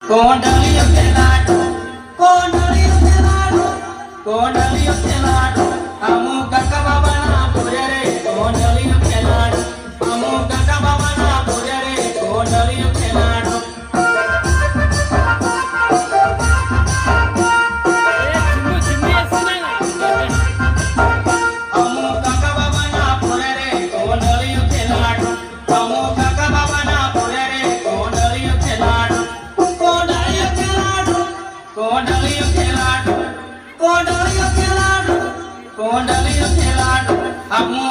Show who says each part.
Speaker 1: કોંડલિયો ખેલાડો કોંડલિયો ખેલાડો કોંડલિયો ખેલાડો અમુ કાકા બાબાના પૂરે રે કોંડલિયો ખેલાડો અમુ કાકા બાબાના પૂરે રે કોંડલિયો ખેલાડો અમુ કાકા બાબાના પૂરે રે કોંડલિયો ખેલાડો અમુ કાકા બાબાના પૂરે રે કોંડલિયો ખેલાડો કોંડલિયો ખેલાડો કોંડલિયો ખેલાડો કોંડલિયો ખેલાડો અમુ